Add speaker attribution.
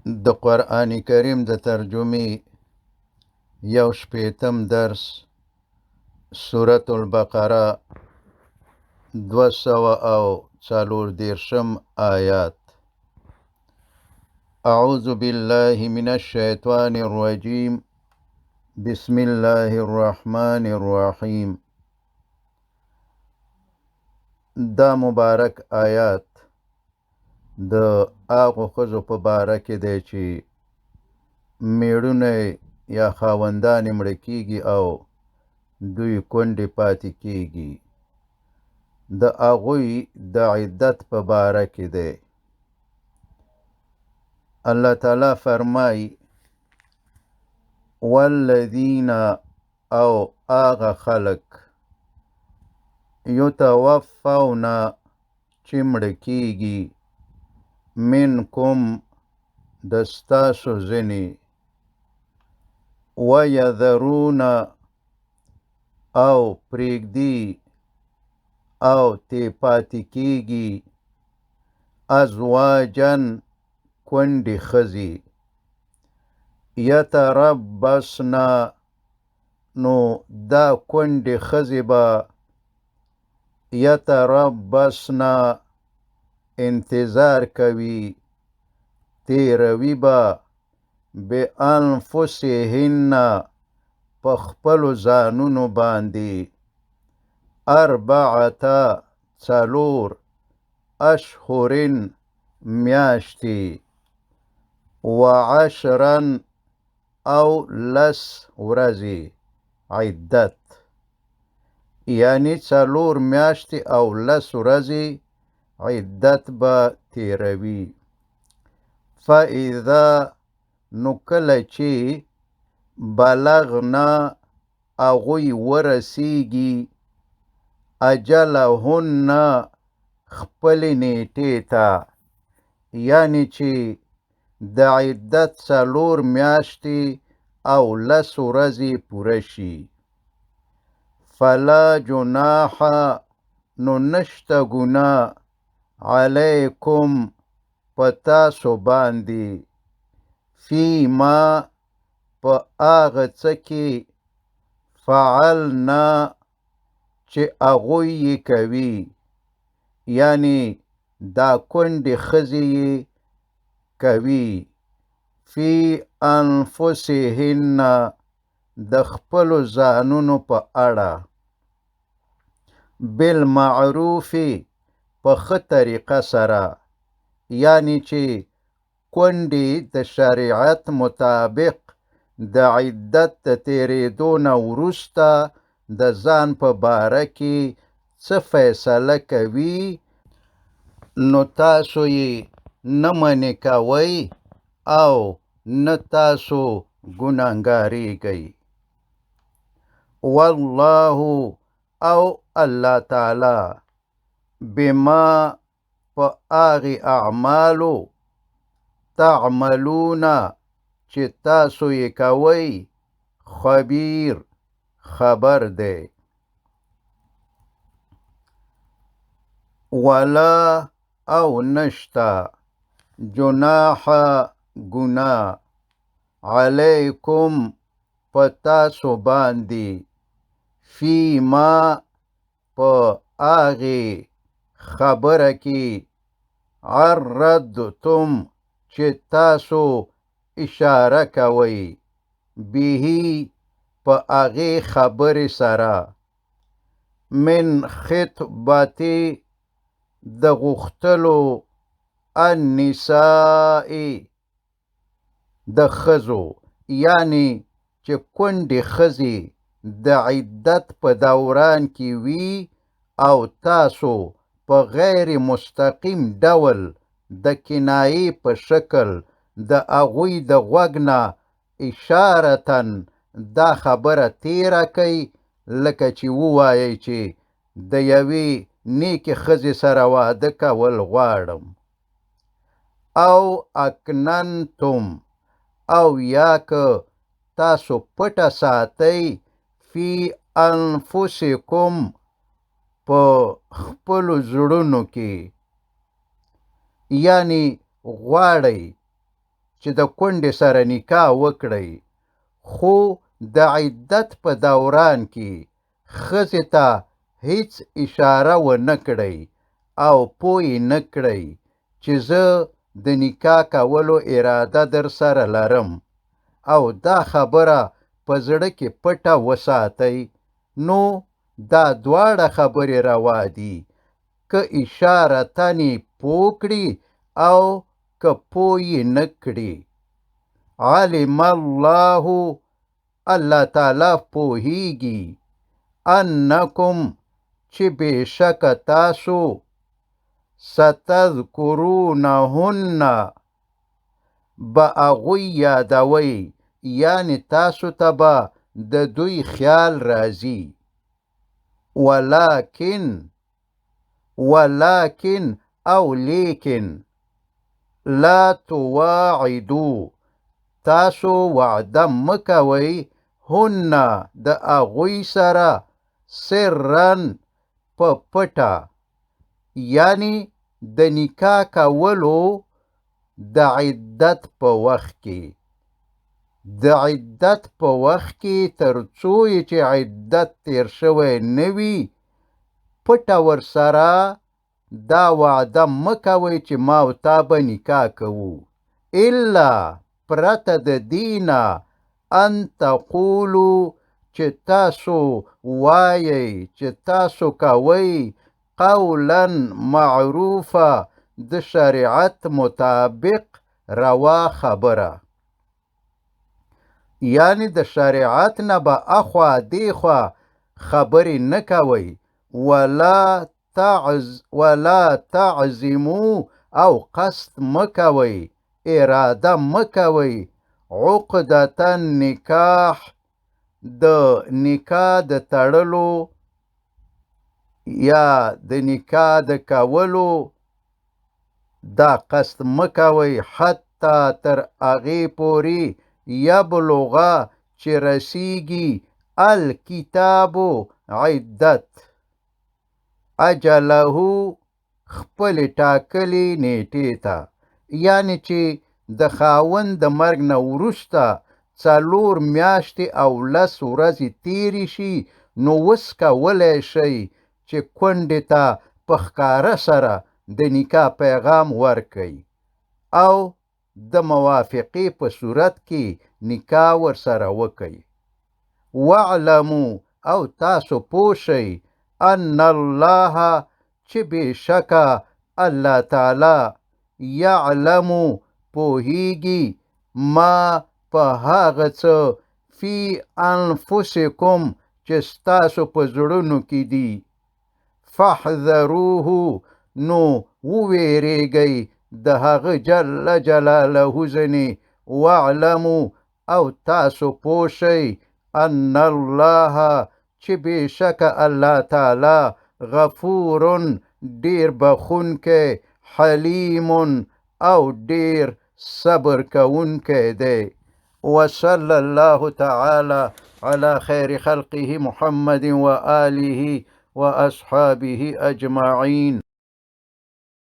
Speaker 1: د قرآن کریم د ترجمې یو شپیتم درس سورة البقره 240 آیات. اعوذ بالله من الشیطان الرجیم بسم الله الرحمن الرحیم. دا مبارک آیات د هغو ښځو په باره کې دی چې میړونه یا خاوندان مړه کیږي او دوی کونډې پاتې کیږي. د هغوی د عدت په باره کې دی. الله تعالی فرمایي والذین او هغه خلک یتوفون چې مړه کیږي منکم د ستاسو ځینې ویذرون او پریږدي او تی پاتې کیږي ازواجن کونډې ښځې یتربصن نو دا کونډې ښځې به یتربصن انتظار کوي تیروي به بانفسهن په خپلو ځانونو باندې اربعه څلور اشهرن میاشتې وعشرا او لس ورځې عدت، یعنی څلور میاشتې او لس ورځې عدت به تیروي. فاذا نو کله چې بلغنا هغوی ورسیږي اجلهن خپلې نیټې ته، یعنی چې د عدت څلور میاشتې او لس ورځې پوره شي. فلا جناح نو نشته ګناه علیکم په تاسو باندې فیما په هغه څه کې فعلنا چې هغوی یې کوي، یعنی دا کونډې ښځې یې کوي فی انفسهن د خپلو ځانونو په اړه بالمعروف په ښه طریقه سره، یعنی چې کونډې د شریعت مطابق د عدت د تیریدو نه وروسته د ځان په باره کې څه فیصله کوي نو تاسو یې نه منې کوئ او نه تاسو ګناهګاریږئ. والله او الله تعالی بما په هغې اعمالو تعملون چې تاسو یې کوئ خبیر خبر دی. ولا او نشتا جناح ګناه علیکم په تاسو باندې فیما په هغې خبره کې عرضتم چې تاسو اشاره کوئ به په هغې خبرې سره من خطبتې د غوښتلو النساء د ښځو، یعنی چې کونډې ښځې د عدت په دوران کې وي او تاسو په غیر مستقیم ډول د کنایې په شکل د هغوی د غوږ نه اشارتن دا خبره تیره کوي، لکه چې ووایئ چې د یوې نیکې ښځې سره واده کول غواړم. او اکننتم او یا که تاسو پټه ساتئ فی انفسکم په خپلو زړونو کې، یعنی غواړئ چې د کونډې سره نکاح وکړئ، خو د عدت په دوران کې ښځې ته هیڅ اشاره ونه کړئ او پوه نه کړئ چې زه د نکاح کولو اراده در سره لرم، او دا خبره په زړه کې پټه وساتئ، نو دا دواړه خبرې روا دي، که اشارتن یې پوه کړي او که پوه یې نه کړي. علم الله، الله تعالی پوهیږي، انکم چې بېشک تاسو ستذکرونهن به هغوی یادوئ، یعنې تاسو ته به د دوی خیال راځي. ولکن او لیکن لا تواعدو، تاسو وعده مکوئ هن د هغوی سره سرن په پټه، یعنی د نکاح کولو د عدت په وخت کې. د عدت په وخت کې تر څو چې عدت تیر شوی نه وي، پټه ورسره دا وعده مکوئ چې ما او تا به نکاح کوو، الا پرته د دینه ان تقولو چې تاسو وایئ، چې تاسو کوئ قولا معروفه، د شریعت مطابق روا خبره، یعنی د شریعت نه به اخوا دیخوا خبرې نه کوئ. ولا تعزمو، او قصد مکوئ، اراده مکوئ، عقدة النکاح، د نکاح د تړلو یا د نکاح د کولو دا قصد مکوئ، حتی تر هغې پورې یبلغه چې رسیږي الکتابو عدت اجله خپلې ټاکلې نیټې ته، یعنې چې د خاوند د مرګ نه وروسته 4 میاشتې او 10 ورځې تیرې شي، نو اوس کولی شئ چې کونډې ته په ښکاره سره د نکاح پیغام ورکئ او د موافقې په صورت کې نکاح ورسره وکئ. واعلمو، او تاسو پوه شئ، ان الله چې بېشکه الله تعالی یعلمو پوهیږي، ما په هغه څه فی انفسکم چې ستاسو په زړونو کې دي، فاحذروه، نو وویریږئ د هغه جل جلاله ځنې. واعلمو، او تاسو پوه شئ، ان الله چې بېشکه الله تعالی غفور ډیر بخونکی، حلیم او ډیر صبر کوونکی دی. وصلى الله تعالى على خير خلقه محمد وآله وأصحابه أجمعين.